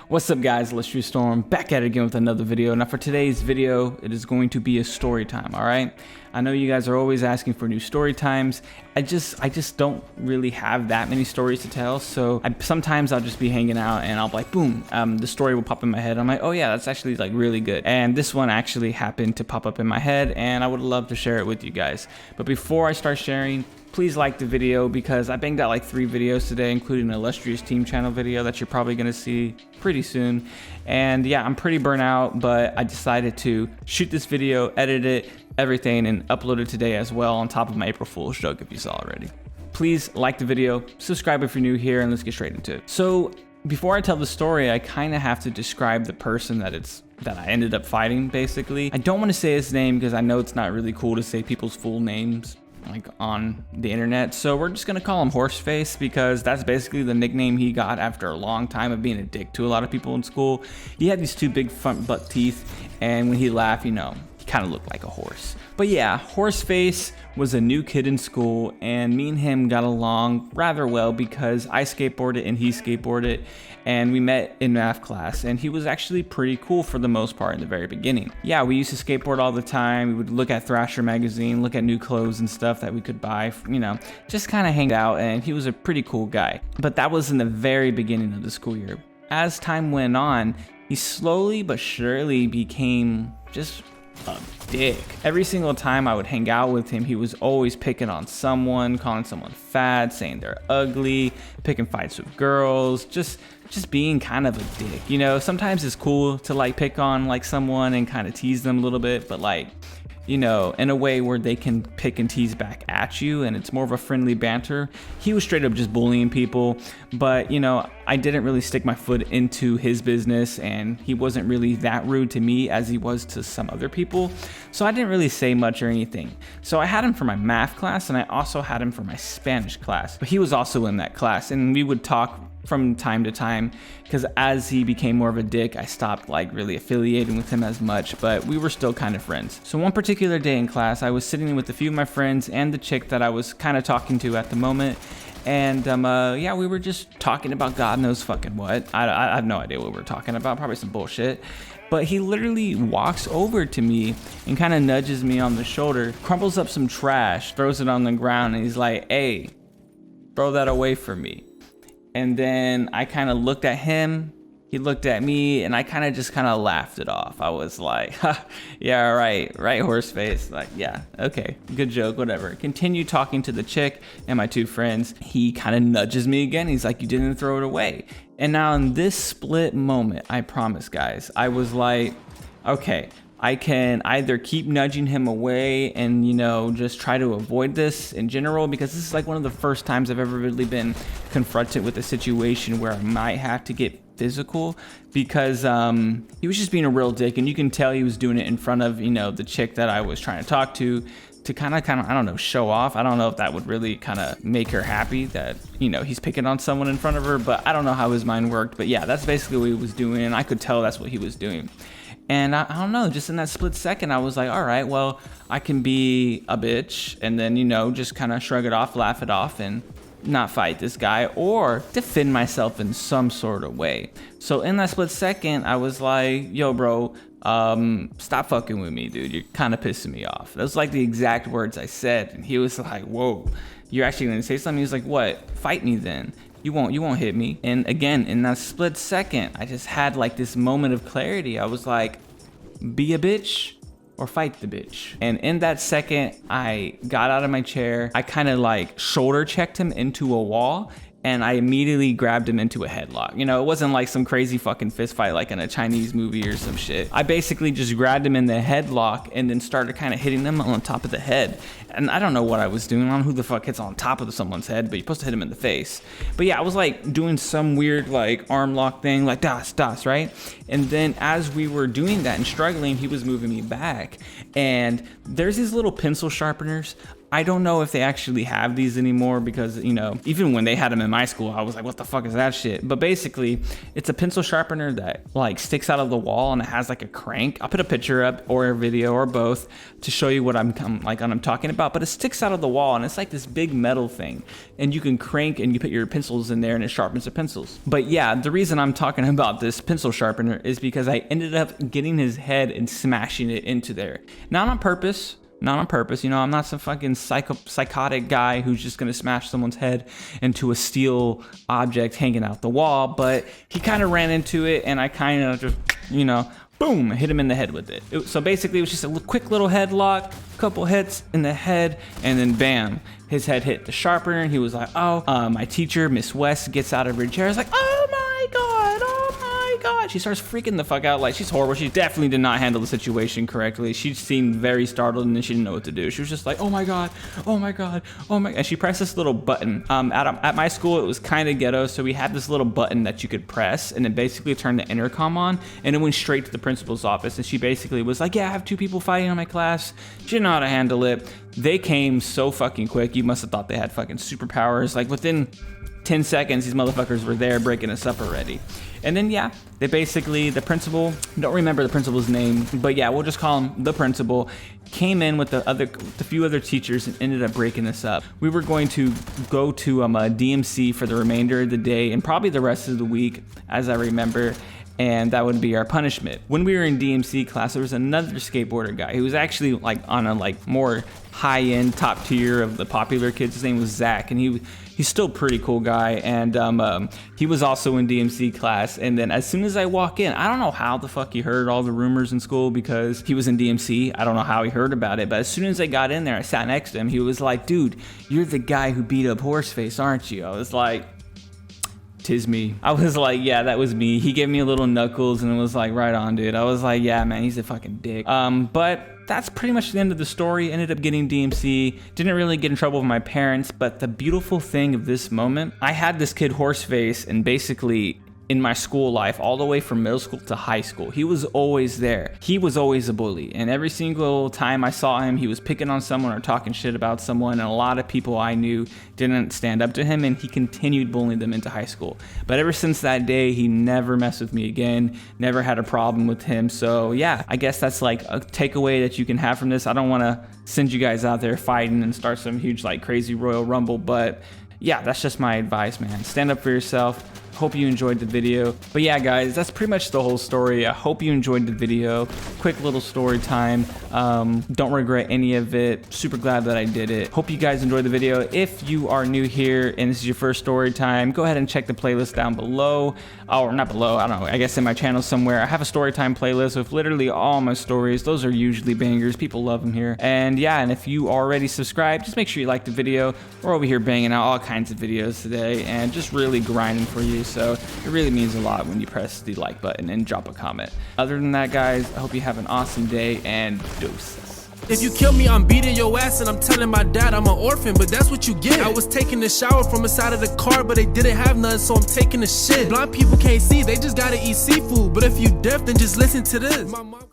What's up guys, Illustrious Storm, back at it again with another video. Now for today's video, it is going to be a story time, alright? I know you guys are always asking for new story times. I just don't really have that many stories to tell, so sometimes I'll just be hanging out and I'll be like, boom, the story will pop in my head. I'm like, oh yeah, that's actually like really good. And this one actually happened to pop up in my head and I would love to share it with you guys. But before I start sharing, please like the video because I banged out like 3 videos today, including an Illustrious Team channel video that you're probably gonna see pretty soon. And yeah, I'm pretty burnt out, but I decided to shoot this video, edit it, everything, and upload it today as well, on top of my April Fool's joke if you saw already. Please like the video, subscribe if you're new here, and let's get straight into it. So before I tell the story, I kind of have to describe the person that I ended up fighting, basically. I don't want to say his name because I know it's not really cool to say people's full names like on the internet, so we're just gonna call him Horseface because that's basically the nickname he got after a long time of being a dick to a lot of people in school. He had these 2 big front butt teeth, and when he laughed, you know, he kind of looked like a horse. But yeah, Horseface was a new kid in school, and me and him got along rather well because I skateboarded and he skateboarded, and we met in math class, and he was actually pretty cool for the most part in the very beginning. Yeah, we used to skateboard all the time. We would look at Thrasher magazine, look at new clothes and stuff that we could buy, you know, just kind of hang out, and he was a pretty cool guy. But that was in the very beginning of the school year. As time went on, he slowly but surely became just a dick. Every single time I would hang out with him, he was always picking on someone, calling someone fat, saying they're ugly, picking fights with girls, just being kind of a dick. You know, sometimes it's cool to like pick on like someone and kind of tease them a little bit, but like, you know, in a way where they can pick and tease back at you and it's more of a friendly banter. He was straight up just bullying people, but you know, I didn't really stick my foot into his business, and he wasn't really that rude to me as he was to some other people, so I didn't really say much or anything. So I had him for my math class, and I also had him for my Spanish class, but he was also in that class, and we would talk from time to time because as he became more of a dick, I stopped like really affiliating with him as much, but we were still kind of friends. So one particular day in class, I was sitting with a few of my friends and the chick that I was kind of talking to at the moment, and yeah, we were just talking about God knows fucking what. I have no idea what we were talking about, probably some bullshit. But he literally walks over to me and kind of nudges me on the shoulder, crumbles up some trash, throws it on the ground, and he's like, hey, throw that away from me. And then I kind of looked at him, he looked at me, and I kind of laughed it off. I was like, ha, yeah, right, Horseface. Like, yeah, okay, good joke, whatever. Continue talking to the chick and my 2 friends. He kind of nudges me again. He's like, you didn't throw it away. And now in this split moment, I promise guys, I was like, okay, I can either keep nudging him away and, you know, just try to avoid this in general, because this is like one of the first times I've ever really been confronted with a situation where I might have to get physical, because he was just being a real dick, and you can tell he was doing it in front of, you know, the chick that I was trying to talk to kind of, I don't know, show off. I don't know if that would really kind of make her happy that, you know, he's picking on someone in front of her, but I don't know how his mind worked. But yeah, that's basically what he was doing, and I could tell that's what he was doing. And I don't know, just in that split second, I was like, all right, well, I can be a bitch and then, you know, just kind of shrug it off, laugh it off, and not fight this guy, or defend myself in some sort of way. So in that split second, I was like, yo, bro, stop fucking with me, dude. You're kind of pissing me off. That was like the exact words I said. And he was like, whoa, you're actually going to say something? He was like, what? Fight me then. You won't hit me. And again, in that split second, I just had like this moment of clarity. I was like, be a bitch or fight the bitch. And in that second, I got out of my chair. I kind of like shoulder checked him into a wall, and I immediately grabbed him into a headlock. You know, it wasn't like some crazy fucking fist fight like in a Chinese movie or some shit. I basically just grabbed him in the headlock and then started kind of hitting him on top of the head. And I don't know what I was doing. I don't know who the fuck hits on top of someone's head, but you're supposed to hit him in the face. But yeah, I was like doing some weird like arm lock thing, like das, right? And then as we were doing that and struggling, he was moving me back. And there's these little pencil sharpeners I don't know if they actually have these anymore because, you know, even when they had them in my school, I was like, what the fuck is that shit? But basically, it's a pencil sharpener that like sticks out of the wall and it has like a crank. I'll put a picture up or a video or both to show you what I'm talking about, but it sticks out of the wall and it's like this big metal thing and you can crank and you put your pencils in there and it sharpens the pencils. But yeah, the reason I'm talking about this pencil sharpener is because I ended up getting his head and smashing it into there. Not on purpose, you know, I'm not some fucking psychotic guy who's just gonna smash someone's head into a steel object hanging out the wall, but he kind of ran into it and I kind of just, you know, boom, hit him in the head with it. So basically it was just a quick little headlock, couple hits in the head, and then bam, his head hit the sharpener and he was like, oh, my teacher, Miss West, gets out of her chair. It's like, oh my God, oh my God. She starts freaking the fuck out. Like, she's horrible. She definitely did not handle the situation correctly. She seemed very startled and then she didn't know what to do. She was just like, oh my God, oh my God, oh my God. And she pressed this little button. At my school, it was kind of ghetto. So we had this little button that you could press and it basically turned the intercom on and it went straight to the principal's office. And she basically was like, yeah, I have 2 people fighting in my class. She didn't know how to handle it. They came so fucking quick. You must have thought they had fucking superpowers. Like within 10 seconds, these motherfuckers were there breaking us up already. And then, yeah, they basically, the principal, don't remember the principal's name, but yeah, we'll just call him the principal, came in with the few other teachers and ended up breaking this up. We were going to go to a DMC for the remainder of the day and probably the rest of the week, as I remember. And that would be our punishment. When we were in DMC class, there was another skateboarder guy who was actually like on a like more high-end top tier of the popular kids. His name was Zach, and he's still a pretty cool guy. And he was also in DMC class. And then as soon as I walk in, I don't know how the fuck he heard all the rumors in school because he was in DMC. I don't know how he heard about it, but as soon as I got in there, I sat next to him. He was like, dude, you're the guy who beat up Horseface, aren't you? I was like, tis me. I was like, yeah, that was me. He gave me a little knuckles and it was like, right on, dude. I was like, yeah, man, he's a fucking dick. But that's pretty much the end of the story. Ended up getting DMC. Didn't really get in trouble with my parents, but the beautiful thing of this moment, I had this kid Horseface and basically in my school life, all the way from middle school to high school. He was always there. He was always a bully. And every single time I saw him, he was picking on someone or talking shit about someone. And a lot of people I knew didn't stand up to him and he continued bullying them into high school. But ever since that day, he never messed with me again, never had a problem with him. So yeah, I guess that's like a takeaway that you can have from this. I don't want to send you guys out there fighting and start some huge like crazy Royal Rumble, but yeah, that's just my advice, man. Stand up for yourself. Hope you enjoyed the video. But yeah, guys, that's pretty much the whole story. I hope you enjoyed the video. Quick little story time. Don't regret any of it. Super glad that I did it. Hope you guys enjoyed the video. If you are new here and this is your first story time, go ahead and check the playlist down below. Or not below, I don't know, I guess in my channel somewhere. I have a story time playlist with literally all my stories. Those are usually bangers. People love them here. And yeah, and if you already subscribed, just make sure you like the video. We're over here banging out all kinds of videos today and just really grinding for you. So it really means a lot when you press the like button and drop a comment. Other than that, guys, I hope you have an awesome day and deuces. If you kill me, I'm beating your ass and I'm telling my dad I'm an orphan, but that's what you get. I was taking a shower from inside of the car, but they didn't have none, so I'm taking a shit. Blind people can't see, they just gotta eat seafood. But if you deaf, then just listen to this. My mom